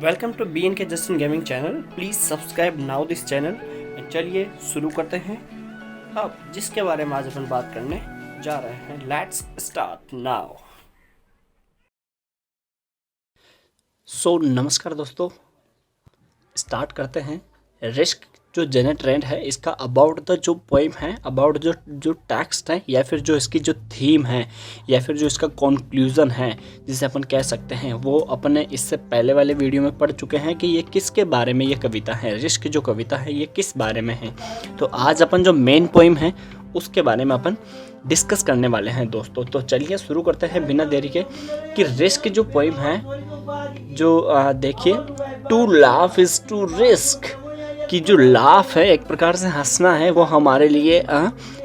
Welcome to be N के Justin gaming channel. Please subscribe now this channel. चलिए शुरू करते हैं। अब जिसके बारे में आज अपन बात करने जा रहे हैं, लेट्स स्टार्ट नाउ। नमस्कार दोस्तों, स्टार्ट करते हैं। रिस्क जो जेनर ट्रेंड है, इसका अबाउट द जो पोइम है, अबाउट जो टेक्स्ट है, या फिर जो इसकी जो थीम है, या फिर जो इसका कंक्लूजन है, जिसे अपन कह सकते हैं, वो अपने इससे पहले वाले वीडियो में पढ़ चुके हैं कि ये किसके बारे में ये कविता है। रिस्क जो कविता है ये किस बारे में है। तो आज अपन जो मेन पोइम है उसके बारे में अपन डिस्कस करने वाले हैं दोस्तों। तो चलिए शुरू करते हैं बिना देरी के कि रिस्क जो पोइम है, जो देखिए, to laugh is to risk, कि जो लाफ है, एक प्रकार से हंसना है, वो हमारे लिए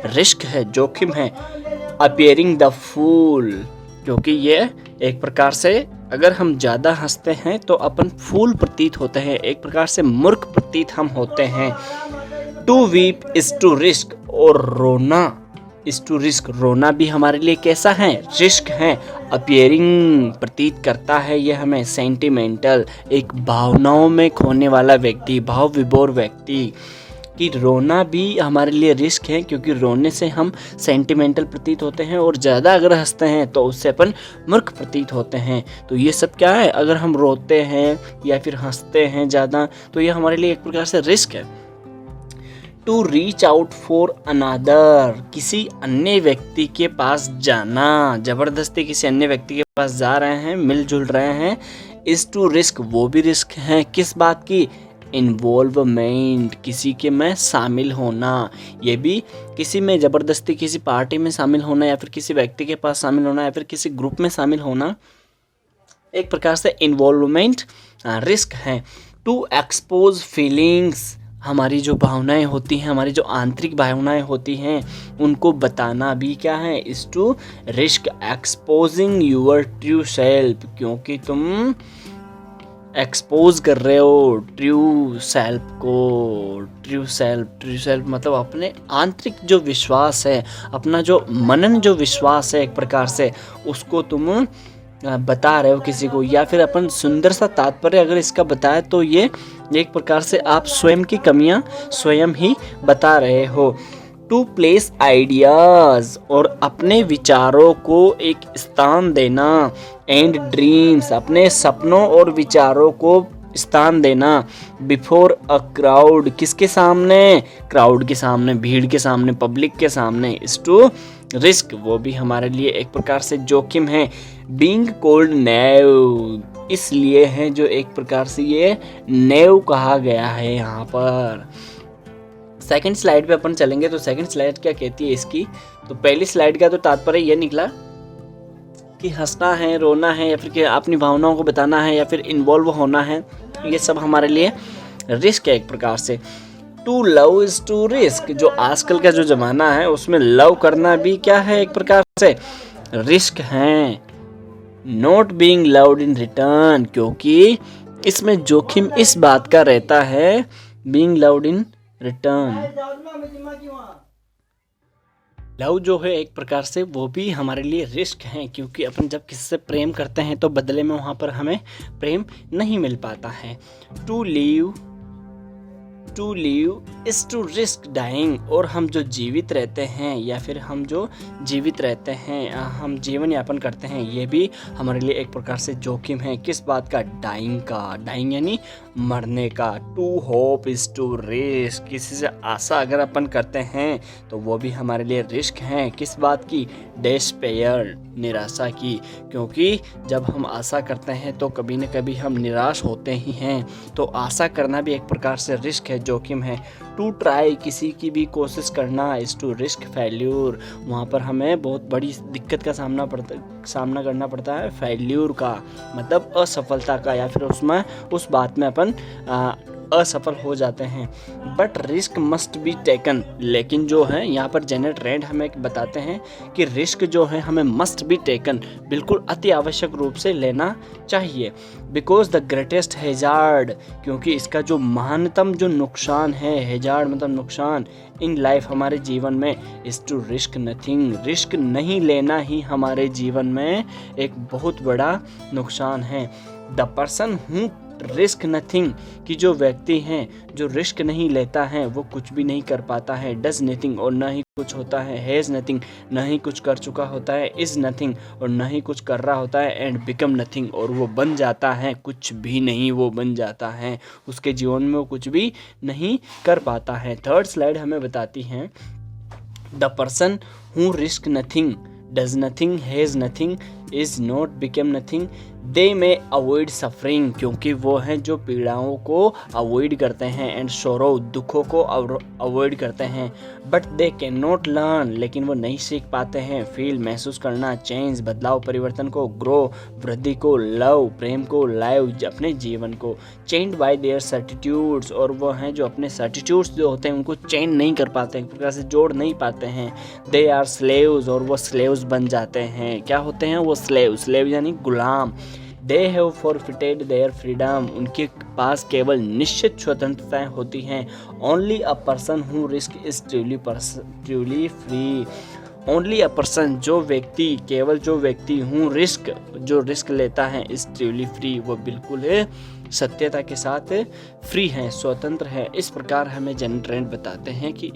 रिस्क है, जोखिम है। अपियरिंग द फूल, क्योंकि ये एक प्रकार से अगर हम ज़्यादा हंसते हैं तो अपन फूल प्रतीत होते हैं, एक प्रकार से मूर्ख प्रतीत हम होते हैं। To weep is to risk, और रोना इज टू रिस्क, रोना भी हमारे लिए कैसा है, रिस्क है। अपियरिंग प्रतीत करता है ये हमें सेंटिमेंटल, एक भावनाओं में खोने वाला व्यक्ति, भाव विभोर व्यक्ति, कि रोना भी हमारे लिए रिस्क है, क्योंकि रोने से हम सेंटिमेंटल प्रतीत होते हैं, और ज़्यादा अगर हंसते हैं तो उससे अपन मूर्ख प्रतीत होते हैं। तो ये सब क्या है, अगर हम रोते हैं या फिर हंसते हैं ज़्यादा, तो ये हमारे लिए एक प्रकार से रिस्क है। To reach out for another, किसी अन्य व्यक्ति के पास जाना, जबरदस्ती किसी अन्य व्यक्ति के पास जा रहे हैं, मिलजुल रहे हैं, इज टू रिस्क, वो भी रिस्क है। किस बात की, इन्वॉल्वमेंट, किसी के में शामिल होना, ये भी किसी में जबरदस्ती किसी पार्टी में शामिल होना, या फिर किसी व्यक्ति के पास शामिल होना, या फिर किसी ग्रुप में शामिल होना, एक प्रकार से इन्वॉल्वमेंट रिस्क है। टू एक्सपोज फीलिंग्स, हमारी जो भावनाएं होती हैं, हमारी जो आंतरिक भावनाएं होती हैं, उनको बताना भी क्या है, is to risk. Exposing your true self, क्योंकि तुम एक्सपोज कर रहे हो ट्रू सेल्फ को। ट्रू सेल्फ मतलब अपने आंतरिक जो विश्वास है, अपना जो मनन जो विश्वास है, एक प्रकार से उसको तुम बता रहे हो किसी को, या फिर अपन सुंदर सा तात्पर्य अगर इसका बताए तो ये एक प्रकार से आप स्वयं की कमियां स्वयं ही बता रहे हो। टू प्लेस आइडियाज, और अपने विचारों को एक स्थान देना, एंड ड्रीम्स, अपने सपनों और विचारों को स्थान देना, बिफोर अ क्राउड, किसके सामने, क्राउड के सामने, भीड़ के सामने, पब्लिक के सामने, इज टू रिस्क, वो भी हमारे लिए एक प्रकार से जोखिम है। बीइंग कॉल्ड नेव, इसलिए है जो एक प्रकार से ये नेव कहा गया है यहाँ पर। सेकंड स्लाइड पे अपन चलेंगे तो सेकंड स्लाइड क्या कहती है इसकी। तो पहली स्लाइड का तो तात्पर्य ये निकला कि हंसना है, रोना है, या फिर अपनी भावनाओं को बताना है, या फिर इन्वॉल्व होना है, ये सब हमारे लिए रिस्क है एक प्रकार से। To love is to risk, जो आजकल का जो जमाना है उसमें लव करना भी क्या है, एक प्रकार से रिस्क है। Not being loved in return, क्योंकि इसमें जोखिम इस बात का रहता है, being loved in return, love जो है एक प्रकार से वो भी हमारे लिए रिस्क है, क्योंकि अपन जब किसी से प्रेम करते हैं तो बदले में वहाँ पर हमें प्रेम नहीं मिल पाता है। To live is to risk dying, और हम जो जीवित रहते हैं, या फिर हम जो जीवित रहते हैं, हम जीवन यापन करते हैं, ये भी हमारे लिए एक प्रकार से जोखिम है। किस बात का, डाइंग का, डाइंग यानी मरने का। To hope is to risk, किसी से आशा अगर अपन करते हैं तो वो भी हमारे लिए रिस्क है। किस बात की, डेस्पेयर, निराशा की, क्योंकि जब हम आशा करते हैं तो कभी न कभी हम निराश होते ही हैं, तो आशा करना भी एक प्रकार से रिस्क है, जोखिम है। टू ट्राई, किसी की भी कोशिश करना, इज टू रिस्क फेल्यूर, वहाँ पर हमें बहुत बड़ी दिक्कत का सामना करना पड़ता है। फेल्यूर का मतलब असफलता का, या फिर उसमें उस बात में अपन असफल हो जाते हैं। But risk must be taken, लेकिन जो है यहाँ पर जेनर ट्रेंड हमें बताते हैं कि रिस्क जो है हमें मस्ट बी टेकन, बिल्कुल अति आवश्यक रूप से लेना चाहिए। बिकॉज द ग्रेटेस्ट हेजार्ड, क्योंकि इसका जो महानतम जो नुकसान है, हेजार्ड मतलब नुकसान, इन लाइफ हमारे जीवन में, is to risk nothing, risk नहीं लेना ही हमारे जीवन में एक बहुत बड़ा नुकसान है। The person who risk nothing कि जो व्यक्ति हैं जो रिस्क नहीं लेता है वो कुछ भी नहीं कर पाता है। डज नथिंग और ना ही कुछ होता है। हैज़ नथिंग ना ही कुछ कर चुका होता है। इज़ नथिंग और ना ही कुछ कर रहा होता है। एंड बिकम नथिंग और वो बन जाता है कुछ भी नहीं, वो बन जाता है, उसके जीवन में वो कुछ भी नहीं कर पाता है। थर्ड स्लाइड हमें बताती है the person who risk nothing does nothing has nothing is not become nothing they में अवॉइड सफरिंग क्योंकि वो हैं जो पीड़ाओं को अवॉइड करते हैं। एंड सोरो दुखों को अवॉइड करते हैं। But they can not learn लेकिन वो नहीं सीख पाते हैं। फील महसूस करना, चेंज बदलाव परिवर्तन को, ग्रो वृद्धि को, लव प्रेम को, लाइव अपने जीवन को। चेंज बाय देयर सर्टिट्यूड्स और वो हैं जो अपने सर्टिट्यूड्स जो होते हैं उनको चेंज नहीं कर पाते हैं, एक प्रकार से जोड़ नहीं पाते हैं। दे आर स्लेव्स और वो स्लेव्स बन जाते हैं। क्या होते हैं वो? स्लेव यानी गुलाम। They have forfeited their freedom उनके पास केवल निश्चित स्वतंत्रताएं होती हैं। Only a person who risk is truly free. Only a person जो व्यक्ति, केवल जो व्यक्ति हूँ जो रिस्क लेता है इज ट्रूली फ्री वो बिल्कुल सत्यता के साथ फ्री है, स्वतंत्र है। इस प्रकार हमें जेनरल ट्रेंड बताते हैं कि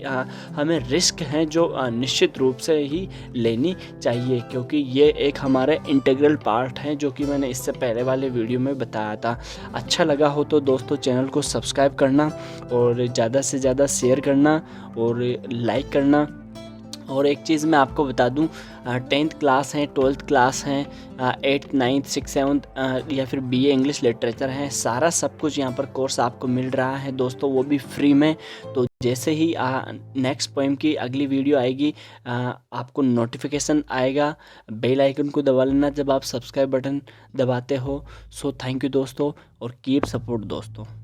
हमें रिस्क हैं जो निश्चित रूप से ही लेनी चाहिए क्योंकि ये एक हमारे इंटीग्रल पार्ट है जो कि मैंने इससे पहले वाले वीडियो में बताया था। अच्छा लगा हो तो दोस्तों चैनल को सब्सक्राइब करना और ज़्यादा से ज़्यादा शेयर करना और लाइक करना। और एक चीज़ मैं आपको बता दूं, 10th क्लास हैं, 12th क्लास हैं, 8th 9th 6th 7th या फिर BA इंग्लिश लिटरेचर है, सारा सब कुछ यहाँ पर कोर्स आपको मिल रहा है दोस्तों, वो भी फ्री में। तो जैसे ही नेक्स्ट पोएम की अगली वीडियो आएगी आपको नोटिफिकेशन आएगा। बेल आइकन को दबा लेना जब आप सब्सक्राइब बटन दबाते हो। सो थैंक यू दोस्तों और कीप सपोर्ट दोस्तों।